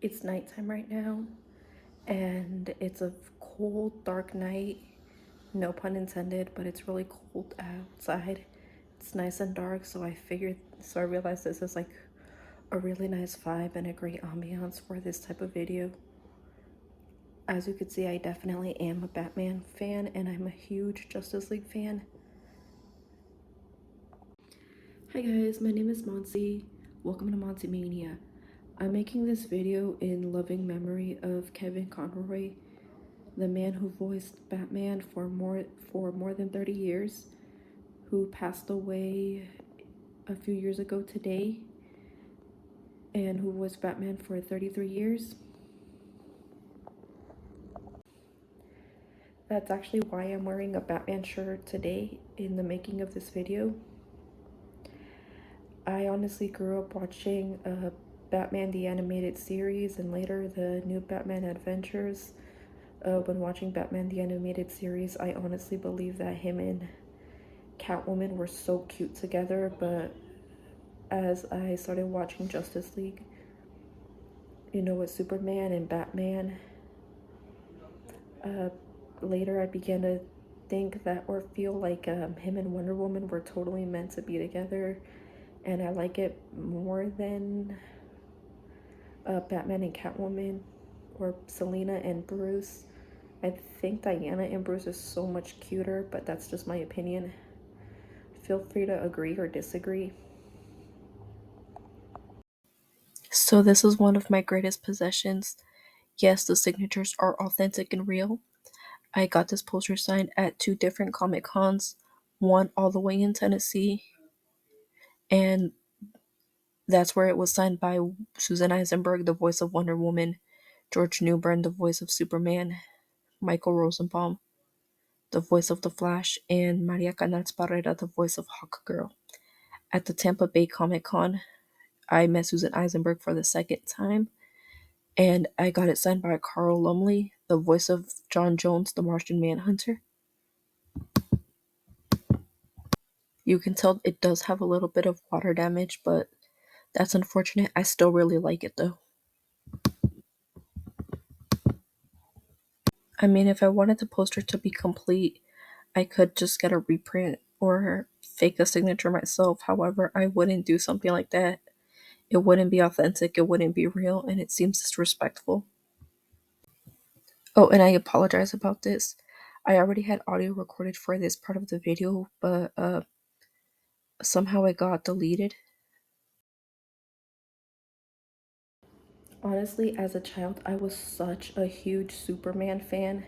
It's nighttime right now, and it's a cold, dark night. No pun intended, but it's really cold outside. It's nice and dark, so I realized this is like a really nice vibe and a great ambiance for this type of video. As you can see, I definitely am a Batman fan, and I'm a huge Justice League fan. Hi guys, my name is Monty. Welcome to Monty Mania. I'm making this video in loving memory of Kevin Conroy, the man who voiced Batman for more than 30 years, who passed away a few years ago today, and who was Batman for 33 years. That's actually why I'm wearing a Batman shirt today in the making of this video. I honestly grew up watching Batman the Animated Series and later the new Batman Adventures. When watching Batman the Animated Series, I honestly believe that him and Catwoman were so cute together, but as I started watching Justice League, with Superman and Batman, later I began to think that or feel like him and Wonder Woman were totally meant to be together, and I like it more than Batman and Catwoman or Selena and Bruce. I think Diana and Bruce is so much cuter, but that's just my opinion. Feel free to agree or disagree. So this is one of my greatest possessions. Yes, the signatures are authentic and real. I got this poster signed at 2 different Comic Cons, one all the way in Tennessee, and that's where it was signed by Susan Eisenberg, the voice of Wonder Woman, George Newbern, the voice of Superman, Michael Rosenbaum, the voice of The Flash, and Maria Canals Barrera, the voice of Hawkgirl. At the Tampa Bay Comic Con, I met Susan Eisenberg for the second time, and I got it signed by Carl Lumley, the voice of John Jones, the Martian Manhunter. You can tell it does have a little bit of water damage, but that's unfortunate. I still really like it though. I mean, if I wanted the poster to be complete, I could just get a reprint or fake a signature myself. However, I wouldn't do something like that. It wouldn't be authentic, it wouldn't be real, and it seems disrespectful. Oh, and I apologize about this. I already had audio recorded for this part of the video, but somehow it got deleted. Honestly, as a child, I was such a huge Superman fan,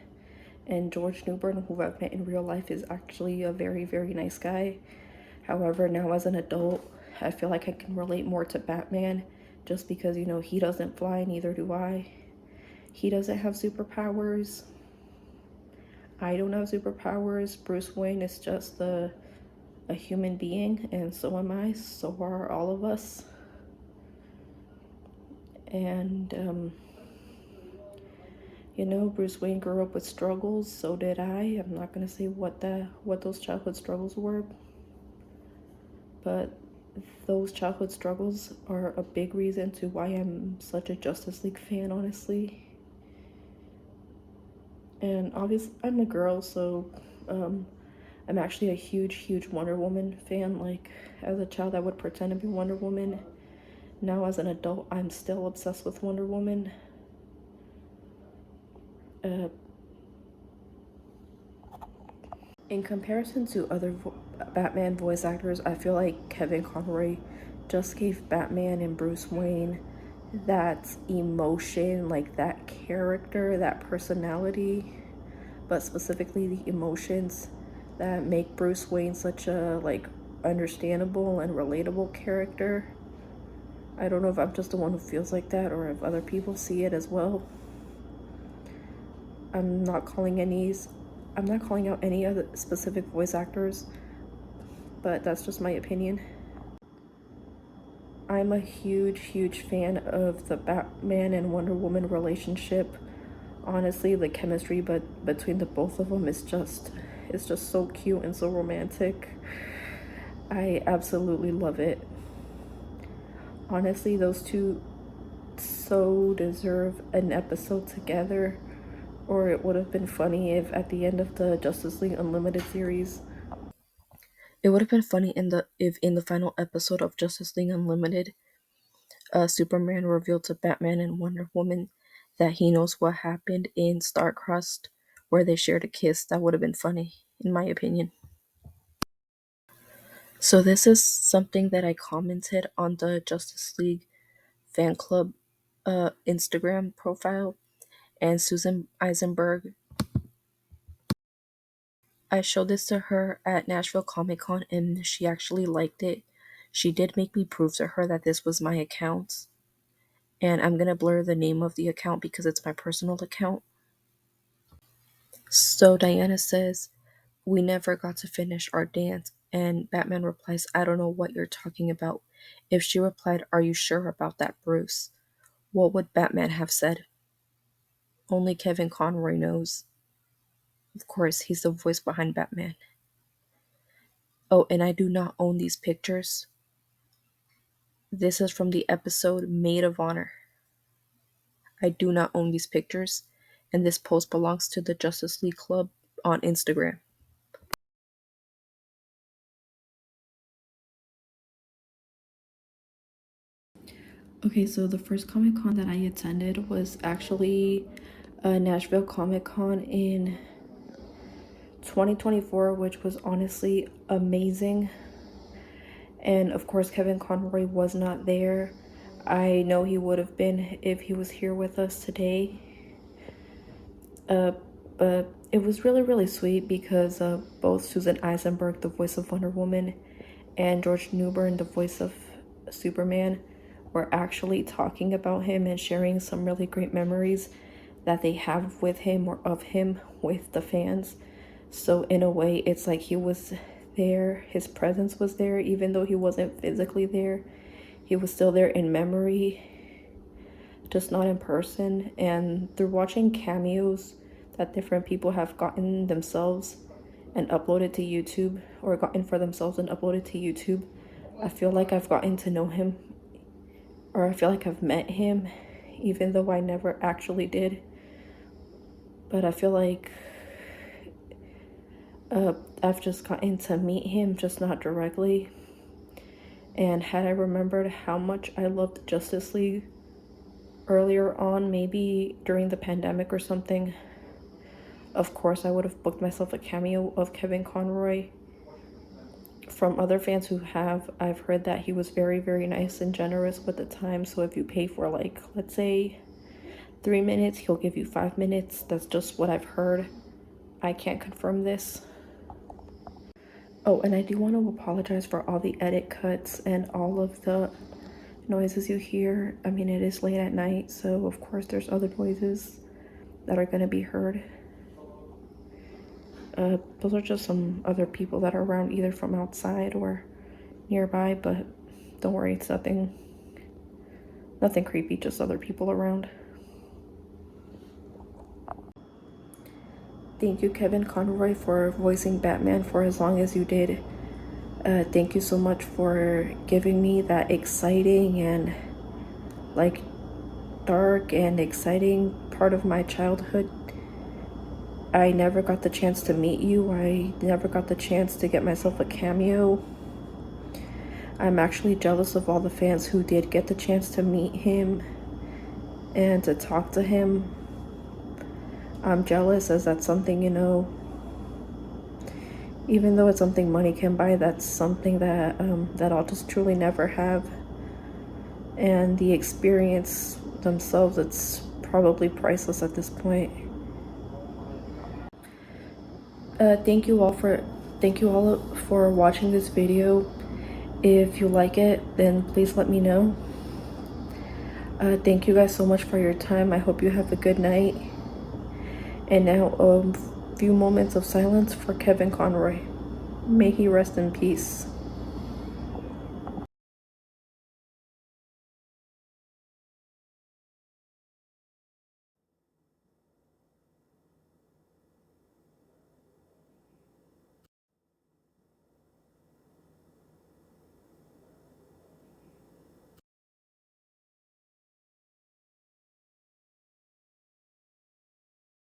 and George Newbern, who I've met in real life, is actually a very, very nice guy. However, now as an adult, I feel like I can relate more to Batman just because, he doesn't fly, neither do I. He doesn't have superpowers. I don't have superpowers. Bruce Wayne is just a human being, and so am I. So are all of us. And, Bruce Wayne grew up with struggles, so did I. I'm not going to say what those childhood struggles were, but those childhood struggles are a big reason to why I'm such a Justice League fan, honestly. And obviously, I'm a girl, so I'm actually a huge Wonder Woman fan. Like, as a child, I would pretend to be Wonder Woman. Now, as an adult, I'm still obsessed with Wonder Woman. In comparison to other Batman voice actors, I feel like Kevin Conroy just gave Batman and Bruce Wayne that emotion, like that character, that personality, but specifically the emotions that make Bruce Wayne such a understandable and relatable character. I don't know if I'm just the one who feels like that or if other people see it as well. I'm not calling out any other specific voice actors, but that's just my opinion. I'm a huge fan of the Batman and Wonder Woman relationship. Honestly, the chemistry between the both of them is just so cute and so romantic. I absolutely love it. Honestly, those two so deserve an episode together, or it would have been funny if at the end of the Justice League Unlimited series, it would have been funny if in the final episode of Justice League Unlimited, Superman revealed to Batman and Wonder Woman that he knows what happened in Starcrossed, where they shared a kiss. That would have been funny, in my opinion. So this is something that I commented on the Justice League fan club Instagram profile, and Susan Eisenberg. I showed this to her at Nashville Comic Con and she actually liked it. She did make me prove to her that this was my account. And I'm gonna blur the name of the account because it's my personal account. So Diana says, "We never got to finish our dance." And Batman replies, "I don't know what you're talking about." If she replied, "Are you sure about that, Bruce?" what would Batman have said? Only Kevin Conroy knows. Of course, he's the voice behind Batman. Oh, and I do not own these pictures. This is from the episode Maid of Honor. I do not own these pictures, and this post belongs to the Justice League Club on Instagram. Okay, so the first Comic Con that I attended was actually Nashville Comic Con in 2024, which was honestly amazing. And of course, Kevin Conroy was not there. I know he would have been if he was here with us today. But it was really, really sweet because both Susan Eisenberg, the voice of Wonder Woman, and George Newbern, the voice of Superman, were actually talking about him and sharing some really great memories that they have with him or of him with the fans. So in a way, it's like he was there, his presence was there, even though he wasn't physically there. He was still there in memory, just not in person. And through watching cameos that different people have gotten themselves and uploaded to YouTube, or gotten for themselves and uploaded to YouTube, I feel like I've gotten to know him, or I feel like I've met him, even though I never actually did. But I feel like I've just gotten to meet him, just not directly. And had I remembered how much I loved Justice League earlier on, maybe during the pandemic or something, of course I would have booked myself a cameo of Kevin Conroy. From other fans who have, I've heard that he was very, very nice and generous with the time. So if you pay for, like, let's say 3 minutes, he'll give you 5 minutes. That's just what I've heard. I can't confirm this. Oh, and I do want to apologize for all the edit cuts and all of the noises you hear. I mean, it is late at night, so of course there's other noises that are going to be heard. Those are just some other people that are around, either from outside or nearby, but don't worry, it's nothing creepy, just other people around. Thank you, Kevin Conroy, for voicing Batman for as long as you did. Thank you so much for giving me that exciting and like dark and exciting part of my childhood. I never got the chance to meet you. I never got the chance to get myself a cameo. I'm actually jealous of all the fans who did get the chance to meet him and to talk to him. I'm jealous, as that's something, you know, even though it's something money can buy, that's something that that I'll just truly never have. And the experience themselves, it's probably priceless at this point. Thank you all for watching this video. If you like it, then please let me know. Thank you guys so much for your time. I hope you have a good night. And now a few moments of silence for Kevin Conroy. May he rest in peace.